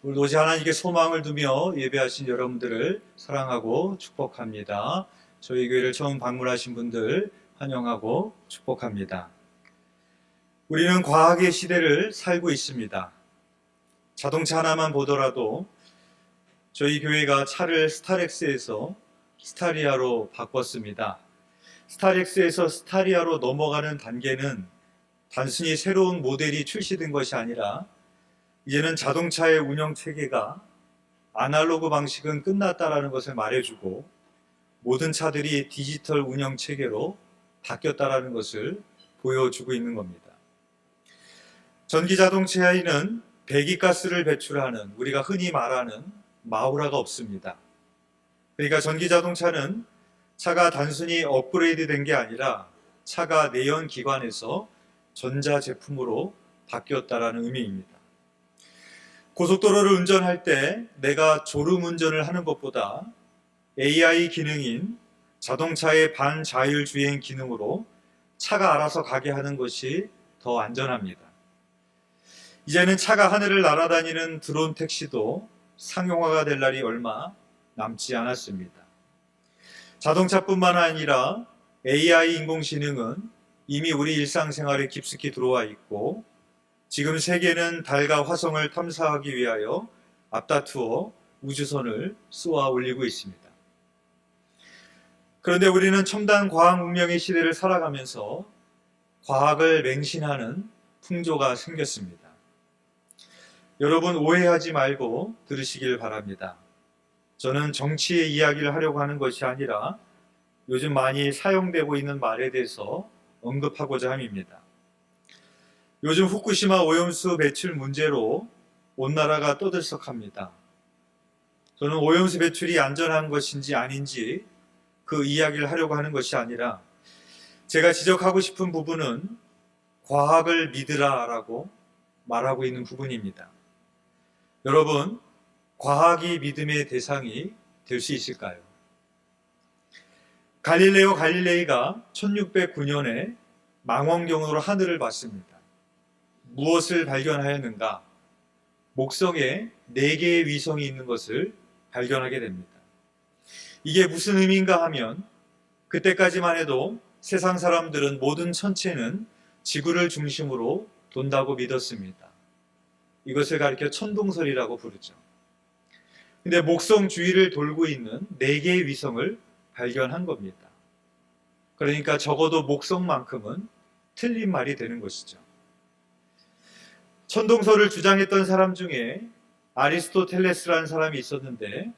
오늘도 오직 하나님께 소망을 두며 예배하신 여러분들을 사랑하고 축복합니다. 저희 교회를 처음 방문하신 분들 환영하고 축복합니다. 우리는 과학의 시대를 살고 있습니다. 자동차 하나만 보더라도 저희 교회가 차를 스타렉스에서 스타리아로 바꿨습니다. 스타렉스에서 스타리아로 넘어가는 단계는 단순히 새로운 모델이 출시된 것이 아니라 이제는 자동차의 운영 체계가 아날로그 방식은 끝났다라는 것을 말해주고 모든 차들이 디지털 운영 체계로 바뀌었다라는 것을 보여주고 있는 겁니다. 전기 자동차에는 배기가스를 배출하는 우리가 흔히 말하는 마우라가 없습니다. 그러니까 전기 자동차는 차가 단순히 업그레이드 된 게 아니라 차가 내연 기관에서 전자 제품으로 바뀌었다라는 의미입니다. 고속도로를 운전할 때 내가 졸음 운전을 하는 것보다 AI 기능인 자동차의 반자율 주행 기능으로 차가 알아서 가게 하는 것이 더 안전합니다. 이제는 차가 하늘을 날아다니는 드론 택시도 상용화가 될 날이 얼마 남지 않았습니다. 자동차뿐만 아니라 AI 인공지능은 이미 우리 일상생활에 깊숙이 들어와 있고 지금 세계는 달과 화성을 탐사하기 위하여 앞다투어 우주선을 쏘아 올리고 있습니다. 그런데 우리는 첨단 과학 문명의 시대를 살아가면서 과학을 맹신하는 풍조가 생겼습니다. 여러분 오해하지 말고 들으시길 바랍니다. 저는 정치의 이야기를 하려고 하는 것이 아니라 요즘 많이 사용되고 있는 말에 대해서 언급하고자 함입니다. 요즘 후쿠시마 오염수 배출 문제로 온 나라가 떠들썩합니다. 저는 오염수 배출이 안전한 것인지 아닌지 그 이야기를 하려고 하는 것이 아니라 제가 지적하고 싶은 부분은 과학을 믿으라라고 말하고 있는 부분입니다. 여러분, 과학이 믿음의 대상이 될 수 있을까요? 갈릴레오 갈릴레이가 1609년에 망원경으로 하늘을 봤습니다. 무엇을 발견하였는가? 목성에 4개의 위성이 있는 것을 발견하게 됩니다. 이게 무슨 의미인가 하면 그때까지만 해도 세상 사람들은 모든 천체는 지구를 중심으로 돈다고 믿었습니다. 이것을 가리켜 천동설이라고 부르죠. 근데 목성 주위를 돌고 있는 4개의 위성을 발견한 겁니다. 그러니까 적어도 목성만큼은 틀린 말이 되는 것이죠. 천동설을 주장했던 사람 중에 아리스토텔레스라는 사람이 있었는데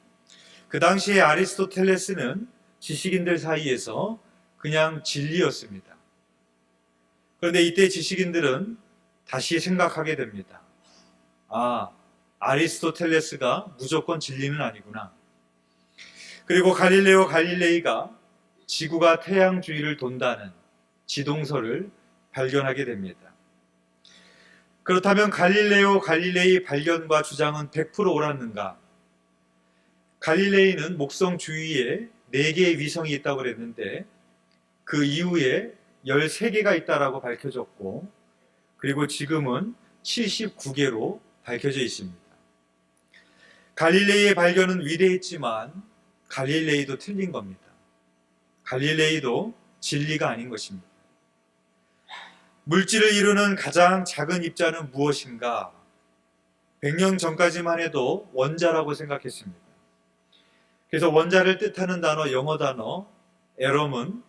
그 당시에 아리스토텔레스는 지식인들 사이에서 그냥 진리였습니다. 그런데 이때 지식인들은 다시 생각하게 됩니다. 아리스토텔레스가 무조건 진리는 아니구나. 그리고 갈릴레오 갈릴레이가 지구가 태양 주위를 돈다는 지동설을 발견하게 됩니다. 그렇다면 갈릴레오 갈릴레이 발견과 주장은 100% 옳았는가? 갈릴레이는 목성 주위에 4개의 위성이 있다고 그랬는데 그 이후에 13개가 있다라고 밝혀졌고 그리고 지금은 79개로 밝혀져 있습니다. 갈릴레이의 발견은 위대했지만 갈릴레이도 틀린 겁니다. 갈릴레이도 진리가 아닌 것입니다. 물질을 이루는 가장 작은 입자는 무엇인가? 100년 전까지만 해도 원자라고 생각했습니다. 그래서 원자를 뜻하는 단어, 영어 단어 에럼은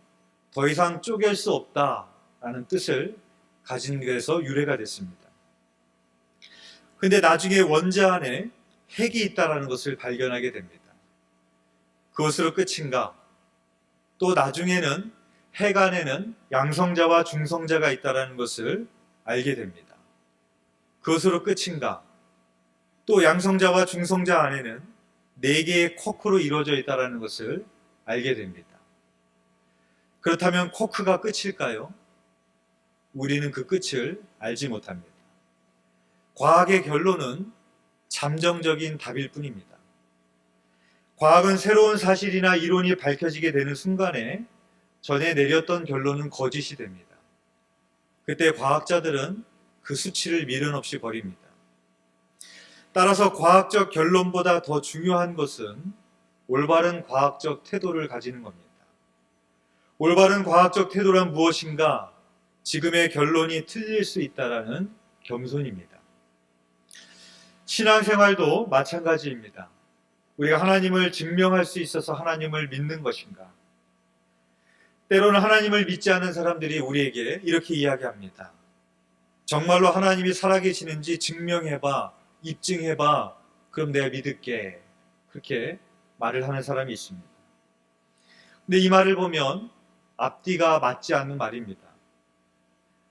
더 이상 쪼갤 수 없다라는 뜻을 가진 것에서 유래가 됐습니다. 근데 나중에 원자 안에 핵이 있다는 것을 발견하게 됩니다. 그것으로 끝인가? 또 나중에는 핵 안에는 양성자와 중성자가 있다는 것을 알게 됩니다. 그것으로 끝인가? 또 양성자와 중성자 안에는 4개의 쿼크로 이루어져 있다는 것을 알게 됩니다. 그렇다면 쿼크가 끝일까요? 우리는 그 끝을 알지 못합니다. 과학의 결론은 잠정적인 답일 뿐입니다. 과학은 새로운 사실이나 이론이 밝혀지게 되는 순간에 전에 내렸던 결론은 거짓이 됩니다. 그때 과학자들은 그 수치를 미련 없이 버립니다. 따라서 과학적 결론보다 더 중요한 것은 올바른 과학적 태도를 가지는 겁니다. 올바른 과학적 태도란 무엇인가? 지금의 결론이 틀릴 수 있다라는 겸손입니다. 신앙생활도 마찬가지입니다. 우리가 하나님을 증명할 수 있어서 하나님을 믿는 것인가? 때로는 하나님을 믿지 않는 사람들이 우리에게 이렇게 이야기합니다. 정말로 하나님이 살아계시는지 증명해봐, 입증해봐, 그럼 내가 믿을게. 그렇게 말을 하는 사람이 있습니다. 근데 이 말을 보면 앞뒤가 맞지 않는 말입니다.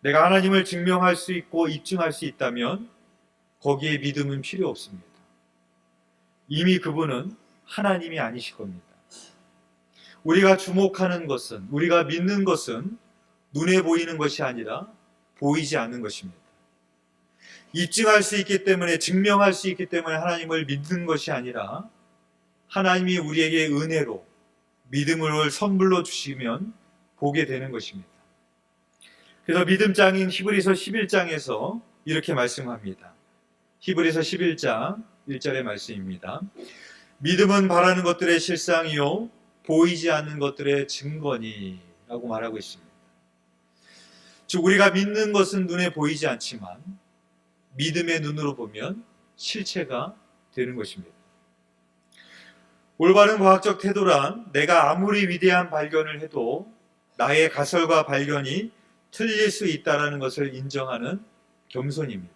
내가 하나님을 증명할 수 있고 입증할 수 있다면 거기에 믿음은 필요 없습니다. 이미 그분은 하나님이 아니실 겁니다. 우리가 주목하는 것은, 우리가 믿는 것은 눈에 보이는 것이 아니라 보이지 않는 것입니다. 입증할 수 있기 때문에, 증명할 수 있기 때문에 하나님을 믿는 것이 아니라 하나님이 우리에게 은혜로 믿음을 선물로 주시면 보게 되는 것입니다. 그래서 믿음장인 히브리서 11장에서 이렇게 말씀합니다. 히브리서 11장 1절의 말씀입니다. 믿음은 바라는 것들의 실상이요 보이지 않는 것들의 증거니 라고 말하고 있습니다. 즉 우리가 믿는 것은 눈에 보이지 않지만 믿음의 눈으로 보면 실체가 되는 것입니다. 올바른 과학적 태도란 내가 아무리 위대한 발견을 해도 나의 가설과 발견이 틀릴 수 있다는 것을 인정하는 겸손입니다.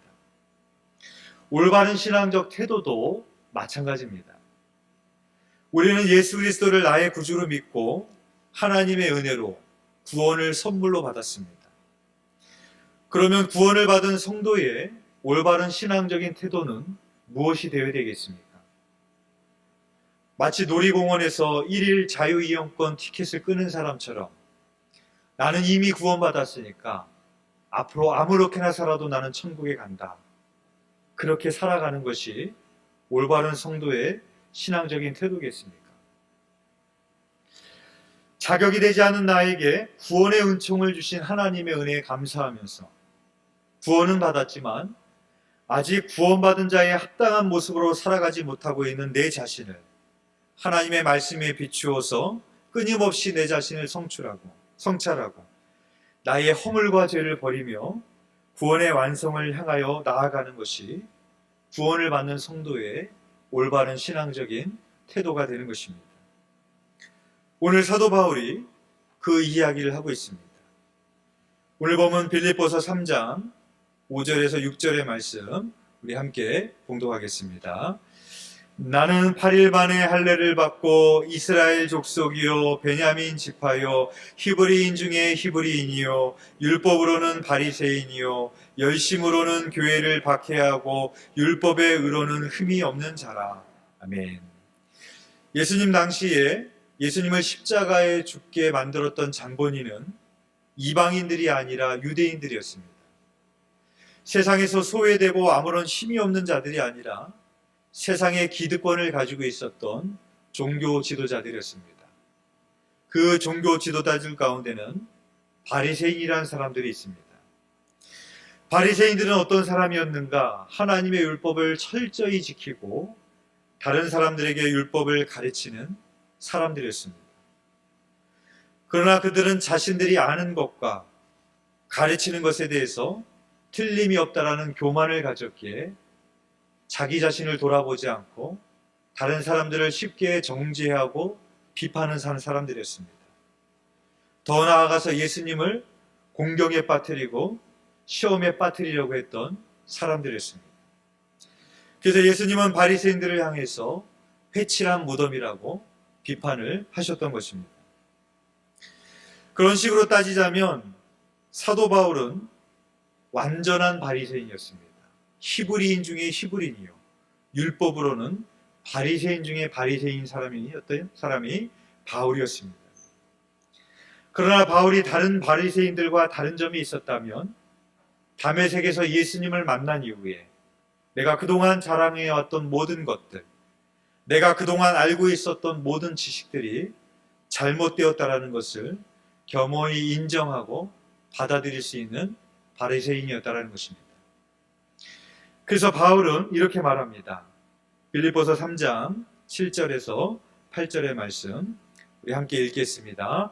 올바른 신앙적 태도도 마찬가지입니다. 우리는 예수 그리스도를 나의 구주로 믿고 하나님의 은혜로 구원을 선물로 받았습니다. 그러면 구원을 받은 성도의 올바른 신앙적인 태도는 무엇이 되어야 되겠습니까? 마치 놀이공원에서 1일 자유이용권 티켓을 끄는 사람처럼 나는 이미 구원받았으니까 앞으로 아무렇게나 살아도 나는 천국에 간다. 그렇게 살아가는 것이 올바른 성도의 신앙적인 태도겠습니까? 자격이 되지 않은 나에게 구원의 은총을 주신 하나님의 은혜에 감사하면서 구원은 받았지만 아직 구원받은 자의 합당한 모습으로 살아가지 못하고 있는 내 자신을 하나님의 말씀에 비추어서 끊임없이 내 자신을 성찰하고 나의 허물과 죄를 버리며 구원의 완성을 향하여 나아가는 것이 구원을 받는 성도의 올바른 신앙적인 태도가 되는 것입니다. 오늘 사도 바울이 그 이야기를 하고 있습니다. 오늘 보면 빌립보서 3장 5절에서 6절의 말씀 우리 함께 봉독하겠습니다. 나는 8일 만에 할례를 받고 이스라엘 족속이요 베냐민 지파요 히브리인 중에 히브리인이요 율법으로는 바리새인이요 열심으로는 교회를 박해하고 율법의 의로는 흠이 없는 자라. 아멘. 예수님 당시에 예수님을 십자가에 죽게 만들었던 장본인은 이방인들이 아니라 유대인들이었습니다. 세상에서 소외되고 아무런 힘이 없는 자들이 아니라 세상의 기득권을 가지고 있었던 종교 지도자들이었습니다. 그 종교 지도자들 가운데는 바리새인이라는 사람들이 있습니다. 바리새인들은 어떤 사람이었는가? 하나님의 율법을 철저히 지키고 다른 사람들에게 율법을 가르치는 사람들이었습니다. 그러나 그들은 자신들이 아는 것과 가르치는 것에 대해서 틀림이 없다라는 교만을 가졌기에 자기 자신을 돌아보지 않고 다른 사람들을 쉽게 정죄하고 비판하는 사람들이었습니다. 더 나아가서 예수님을 공경에 빠뜨리고 시험에 빠뜨리려고 했던 사람들이었습니다. 그래서 예수님은 바리새인들을 향해서 회칠한 무덤이라고 비판을 하셨던 것입니다. 그런 식으로 따지자면 사도 바울은 완전한 바리새인이었습니다. 히브리인 중에 히브리인이요 율법으로는 바리새인 중에 바리새인 사람이었던 사람이 바울이었습니다. 그러나 바울이 다른 바리새인들과 다른 점이 있었다면 다메섹에서 예수님을 만난 이후에 내가 그동안 자랑해왔던 모든 것들, 내가 그동안 알고 있었던 모든 지식들이 잘못되었다라는 것을 겸허히 인정하고 받아들일 수 있는 바리새인이었다라는 것입니다. 그래서 바울은 이렇게 말합니다. 빌립보서 3장 7절에서 8절의 말씀 우리 함께 읽겠습니다.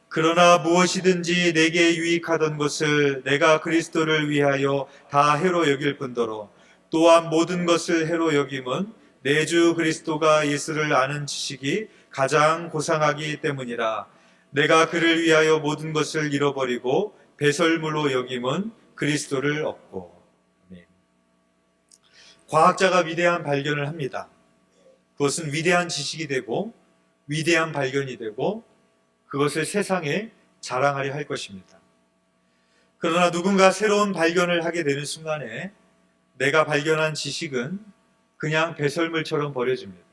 그러나 무엇이든지 내게 유익하던 것을 내가 그리스도를 위하여 다 해로 여길 뿐더러 또한 모든 것을 해로 여김은 내 주 그리스도가 예수를 아는 지식이 가장 고상하기 때문이라. 내가 그를 위하여 모든 것을 잃어버리고 배설물로 여김은 그리스도를 얻고. 아멘. 과학자가 위대한 발견을 합니다. 그것은 위대한 지식이 되고 위대한 발견이 되고 그것을 세상에 자랑하려 할 것입니다. 그러나 누군가 새로운 발견을 하게 되는 순간에 내가 발견한 지식은 그냥 배설물처럼 버려집니다.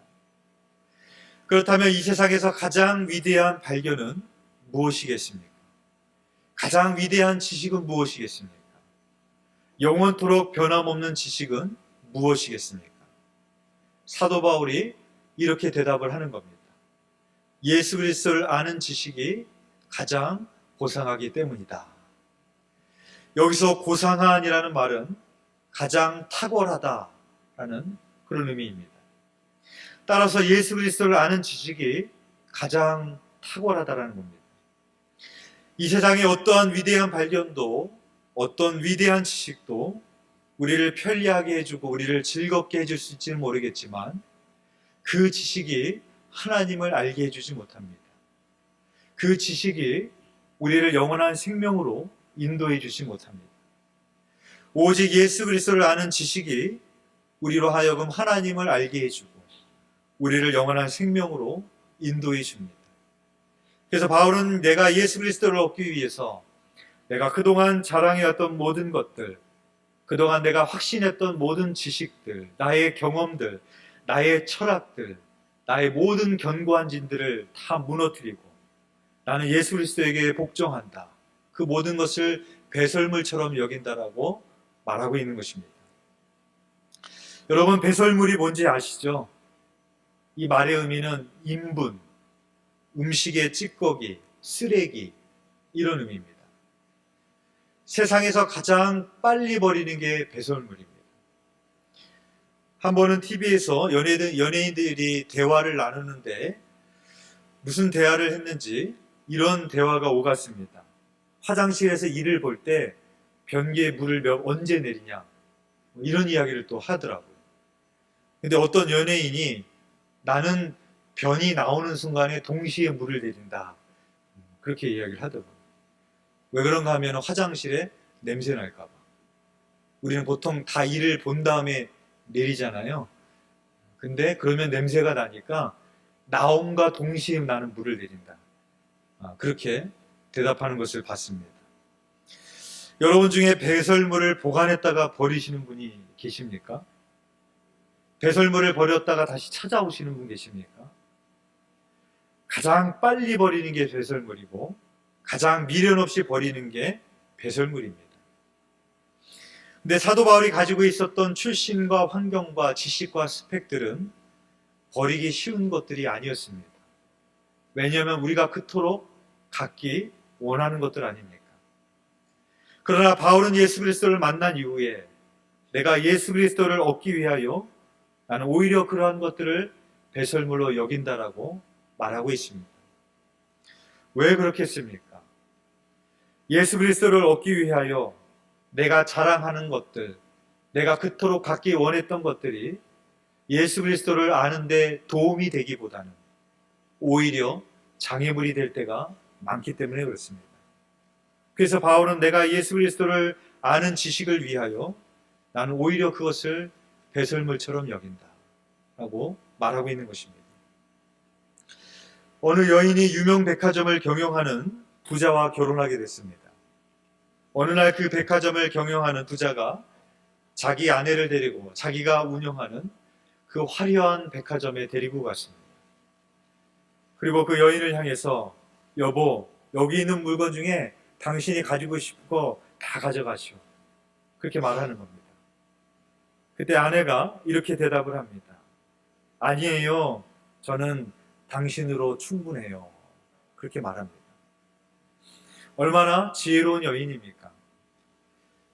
그렇다면 이 세상에서 가장 위대한 발견은 무엇이겠습니까? 가장 위대한 지식은 무엇이겠습니까? 영원토록 변함없는 지식은 무엇이겠습니까? 사도 바울이 이렇게 대답을 하는 겁니다. 예수 그리스도를 아는 지식이 가장 고상하기 때문이다. 여기서 고상한이라는 말은 가장 탁월하다라는 그런 의미입니다. 따라서 예수 그리스도를 아는 지식이 가장 탁월하다라는 겁니다. 이 세상의 어떠한 위대한 발견도 어떤 위대한 지식도 우리를 편리하게 해주고 우리를 즐겁게 해줄 수 있지는 모르겠지만 그 지식이 하나님을 알게 해주지 못합니다. 그 지식이 우리를 영원한 생명으로 인도해 주지 못합니다. 오직 예수 그리스도를 아는 지식이 우리로 하여금 하나님을 알게 해주고 우리를 영원한 생명으로 인도해 줍니다. 그래서 바울은 내가 예수 그리스도를 얻기 위해서 내가 그동안 자랑해왔던 모든 것들, 그동안 내가 확신했던 모든 지식들, 나의 경험들, 나의 철학들, 나의 모든 견고한 진들을 다 무너뜨리고 나는 예수 그리스도에게 복종한다. 그 모든 것을 배설물처럼 여긴다라고 말하고 있는 것입니다. 여러분, 배설물이 뭔지 아시죠? 이 말의 의미는 인분, 음식의 찌꺼기, 쓰레기 이런 의미입니다. 세상에서 가장 빨리 버리는 게 배설물입니다. 한 번은 TV에서 연예인들이 대화를 나누는데 무슨 대화를 했는지 이런 대화가 오갔습니다. 화장실에서 이를 볼 때 변기에 물을 언제 내리냐 이런 이야기를 또 하더라고요. 근데 어떤 연예인이 나는 변이 나오는 순간에 동시에 물을 내린다 그렇게 이야기를 하더라고요. 왜 그런가 하면 화장실에 냄새 날까 봐. 우리는 보통 다 이를 본 다음에 내리잖아요. 근데 그러면 냄새가 나니까 나옴과 동시에 나는 물을 내린다. 그렇게 대답하는 것을 봤습니다. 여러분 중에 배설물을 보관했다가 버리시는 분이 계십니까? 배설물을 버렸다가 다시 찾아오시는 분 계십니까? 가장 빨리 버리는 게 배설물이고 가장 미련 없이 버리는 게 배설물입니다. 근데 사도 바울이 가지고 있었던 출신과 환경과 지식과 스펙들은 버리기 쉬운 것들이 아니었습니다. 왜냐하면 우리가 그토록 갖기 원하는 것들 아닙니까? 그러나 바울은 예수 그리스도를 만난 이후에 내가 예수 그리스도를 얻기 위하여 나는 오히려 그러한 것들을 배설물로 여긴다라고 말하고 있습니다. 왜 그렇겠습니까? 예수 그리스도를 얻기 위하여 내가 자랑하는 것들, 내가 그토록 갖기 원했던 것들이 예수 그리스도를 아는데 도움이 되기보다는 오히려 장애물이 될 때가 많기 때문에 그렇습니다. 그래서 바울은 내가 예수 그리스도를 아는 지식을 위하여 나는 오히려 그것을 배설물처럼 여긴다 라고 말하고 있는 것입니다. 어느 여인이 유명 백화점을 경영하는 부자와 결혼하게 됐습니다. 어느 날 그 백화점을 경영하는 부자가 자기 아내를 데리고 자기가 운영하는 그 화려한 백화점에 데리고 갔습니다. 그리고 그 여인을 향해서 여보, 여기 있는 물건 중에 당신이 가지고 싶은 거 다 가져가시오. 그렇게 말하는 겁니다. 그때 아내가 이렇게 대답을 합니다. 아니에요. 저는 당신으로 충분해요. 그렇게 말합니다. 얼마나 지혜로운 여인입니까?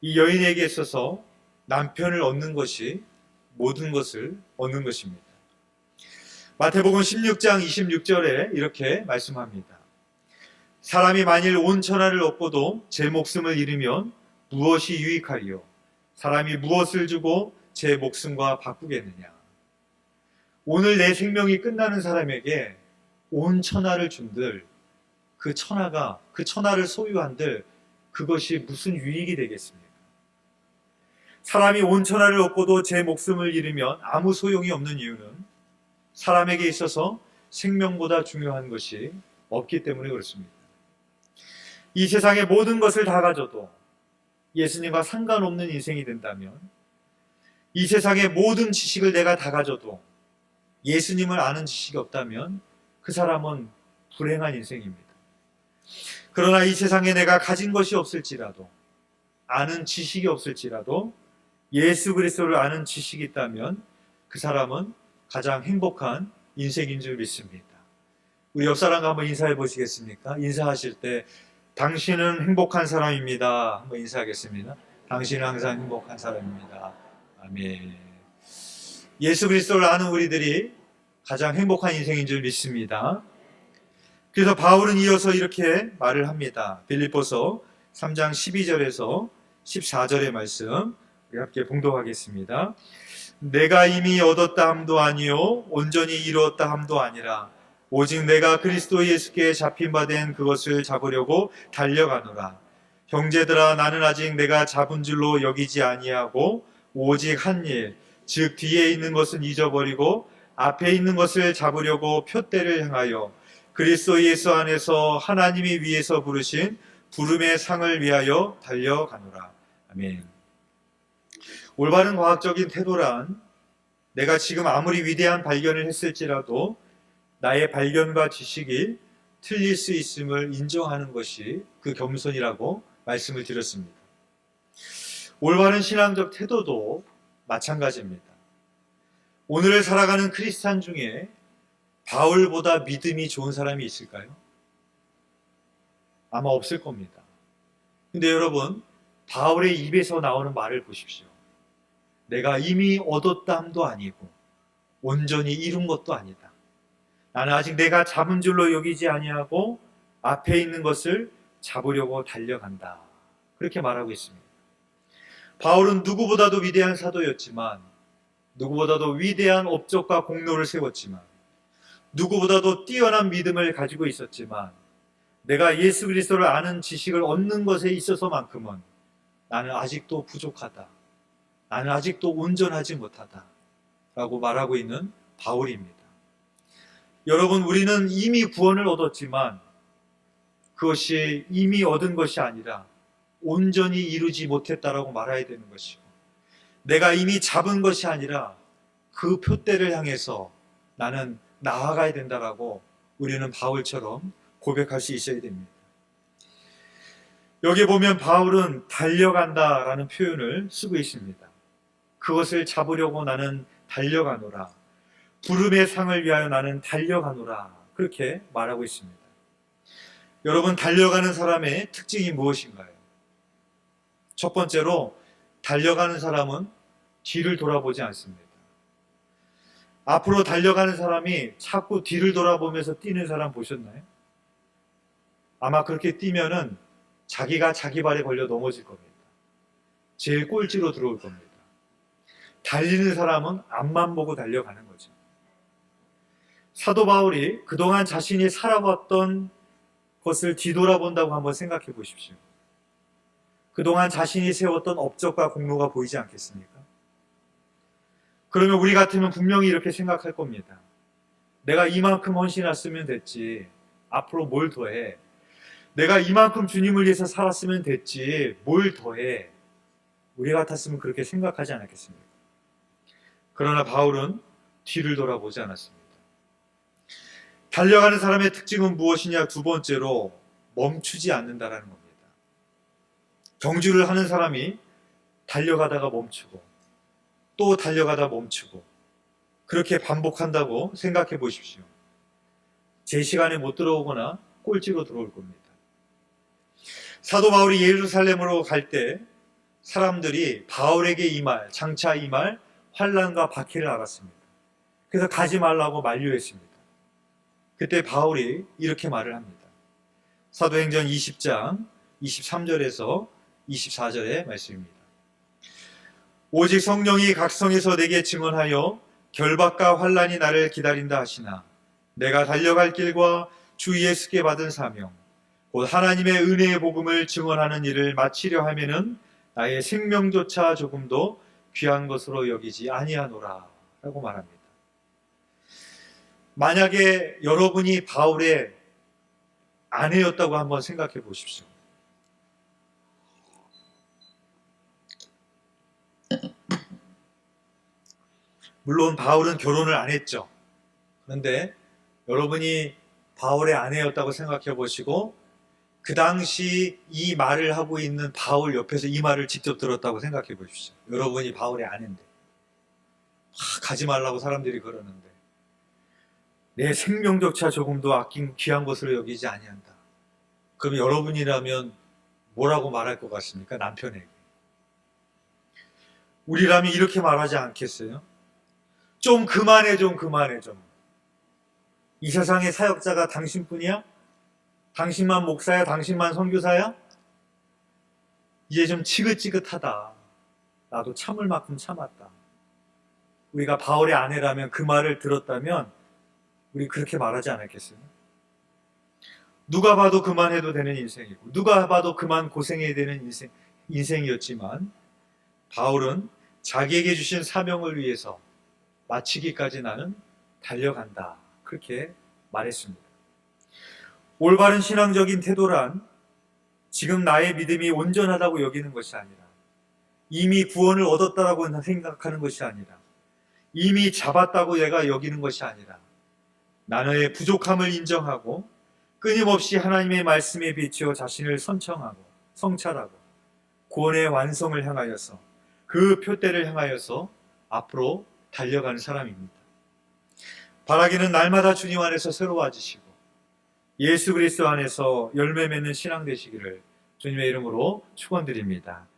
이 여인에게 있어서 남편을 얻는 것이 모든 것을 얻는 것입니다. 마태복음 16장 26절에 이렇게 말씀합니다. 사람이 만일 온 천하를 얻고도 제 목숨을 잃으면 무엇이 유익하리요? 사람이 무엇을 주고 제 목숨과 바꾸겠느냐? 오늘 내 생명이 끝나는 사람에게 온 천하를 준들 그 천하를 소유한들 그것이 무슨 유익이 되겠습니까? 사람이 온 천하를 얻고도 제 목숨을 잃으면 아무 소용이 없는 이유는 사람에게 있어서 생명보다 중요한 것이 없기 때문에 그렇습니다. 이 세상의 모든 것을 다 가져도 예수님과 상관없는 인생이 된다면, 이 세상의 모든 지식을 내가 다 가져도 예수님을 아는 지식이 없다면 그 사람은 불행한 인생입니다. 그러나 이 세상에 내가 가진 것이 없을지라도, 아는 지식이 없을지라도 예수 그리스도를 아는 지식이 있다면 그 사람은 가장 행복한 인생인 줄 믿습니다. 우리 옆 사람과 한번 인사해 보시겠습니까? 인사하실 때 당신은 행복한 사람입니다. 한번 인사하겠습니다. 당신은 항상 행복한 사람입니다. 아멘. 예수 그리스도를 아는 우리들이 가장 행복한 인생인 줄 믿습니다. 그래서 바울은 이어서 이렇게 말을 합니다. 빌립보서 3장 12절에서 14절의 말씀 우리 함께 봉독하겠습니다. 내가 이미 얻었다 함도 아니요 온전히 이루었다 함도 아니라 오직 내가 그리스도 예수께 잡힌 바 된 그것을 잡으려고 달려가노라. 형제들아, 나는 아직 내가 잡은 줄로 여기지 아니하고 오직 한 일, 즉 뒤에 있는 것은 잊어버리고 앞에 있는 것을 잡으려고 표대를 향하여 그리스도 예수 안에서 하나님이 위에서 부르신 부름의 상을 위하여 달려가노라. 아멘. 올바른 과학적인 태도란 내가 지금 아무리 위대한 발견을 했을지라도 나의 발견과 지식이 틀릴 수 있음을 인정하는 것이 그 겸손이라고 말씀을 드렸습니다. 올바른 신앙적 태도도 마찬가지입니다. 오늘을 살아가는 크리스찬 중에 바울보다 믿음이 좋은 사람이 있을까요? 아마 없을 겁니다. 근데 여러분, 바울의 입에서 나오는 말을 보십시오. 내가 이미 얻었다 함도 아니고 온전히 이룬 것도 아니다. 나는 아직 내가 잡은 줄로 여기지 아니하고 앞에 있는 것을 잡으려고 달려간다. 그렇게 말하고 있습니다. 바울은 누구보다도 위대한 사도였지만, 누구보다도 위대한 업적과 공로를 세웠지만, 누구보다도 뛰어난 믿음을 가지고 있었지만, 내가 예수 그리스도를 아는 지식을 얻는 것에 있어서만큼은 나는 아직도 부족하다. 나는 아직도 온전하지 못하다. 라고 말하고 있는 바울입니다. 여러분, 우리는 이미 구원을 얻었지만 그것이 이미 얻은 것이 아니라 온전히 이루지 못했다라고 말해야 되는 것이고, 내가 이미 잡은 것이 아니라 그 표대를 향해서 나는 나아가야 된다라고 우리는 바울처럼 고백할 수 있어야 됩니다. 여기 보면 바울은 달려간다라는 표현을 쓰고 있습니다. 그것을 잡으려고 나는 달려가노라. 부름의 상을 위하여 나는 달려가노라. 그렇게 말하고 있습니다. 여러분, 달려가는 사람의 특징이 무엇인가요? 첫 번째로 달려가는 사람은 뒤를 돌아보지 않습니다. 앞으로 달려가는 사람이 자꾸 뒤를 돌아보면서 뛰는 사람 보셨나요? 아마 그렇게 뛰면은 자기가 자기 발에 걸려 넘어질 겁니다. 제일 꼴찌로 들어올 겁니다. 달리는 사람은 앞만 보고 달려가는 거죠. 사도 바울이 그동안 자신이 살아왔던 것을 뒤돌아본다고 한번 생각해 보십시오. 그동안 자신이 세웠던 업적과 공로가 보이지 않겠습니까? 그러면 우리 같으면 분명히 이렇게 생각할 겁니다. 내가 이만큼 헌신했으면 됐지. 앞으로 뭘 더해? 내가 이만큼 주님을 위해서 살았으면 됐지. 뭘 더해? 우리 같았으면 그렇게 생각하지 않았겠습니까? 그러나 바울은 뒤를 돌아보지 않았습니다. 달려가는 사람의 특징은 무엇이냐? 두 번째로 멈추지 않는다라는 겁니다. 경주를 하는 사람이 달려가다가 멈추고 또 달려가다 멈추고 그렇게 반복한다고 생각해 보십시오. 제 시간에 못 들어오거나 꼴찌로 들어올 겁니다. 사도 바울이 예루살렘으로 갈 때 사람들이 바울에게 장차 임할 환난과 박해를 알았습니다. 그래서 가지 말라고 만류했습니다. 그때 바울이 이렇게 말을 합니다. 사도행전 20장 23절에서 24절의 말씀입니다. 오직 성령이 각 성에서 내게 증언하여 결박과 환난이 나를 기다린다 하시나 내가 달려갈 길과 주 예수께 받은 사명 곧 하나님의 은혜의 복음을 증언하는 일을 마치려 하면은 나의 생명조차 조금도 귀한 것으로 여기지 아니하노라 라고 말합니다. 만약에 여러분이 바울의 아내였다고 한번 생각해 보십시오. 물론 바울은 결혼을 안 했죠. 그런데 여러분이 바울의 아내였다고 생각해 보시고 그 당시 이 말을 하고 있는 바울 옆에서 이 말을 직접 들었다고 생각해 보십시오. 여러분이 바울의 아내인데 가지 말라고 사람들이 그러는데 내 생명조차 조금도 아낀 귀한 것으로 여기지 아니한다. 그럼 여러분이라면 뭐라고 말할 것 같습니까? 남편에게. 우리라면 이렇게 말하지 않겠어요? 좀 그만해 좀. 이 세상의 사역자가 당신뿐이야? 당신만 목사야? 당신만 선교사야? 이제 좀 지긋지긋하다. 나도 참을 만큼 참았다. 우리가 바울의 아내라면 그 말을 들었다면 우리 그렇게 말하지 않았겠어요? 누가 봐도 그만해도 되는 인생이고 누가 봐도 그만 고생해야 되는 인생이었지만 바울은 자기에게 주신 사명을 위해서 마치기까지 나는 달려간다. 그렇게 말했습니다. 올바른 신앙적인 태도란 지금 나의 믿음이 온전하다고 여기는 것이 아니라 이미 구원을 얻었다라고 생각하는 것이 아니라 이미 잡았다고 내가 여기는 것이 아니라 나의 부족함을 인정하고 끊임없이 하나님의 말씀에 비추어 자신을 선청하고 성찰하고 구원의 완성을 향하여서 그 표대를 향하여서 앞으로 달려가는 사람입니다. 바라기는 날마다 주님 안에서 새로워지시고 예수 그리스도 안에서 열매 맺는 신앙 되시기를 주님의 이름으로 축원드립니다.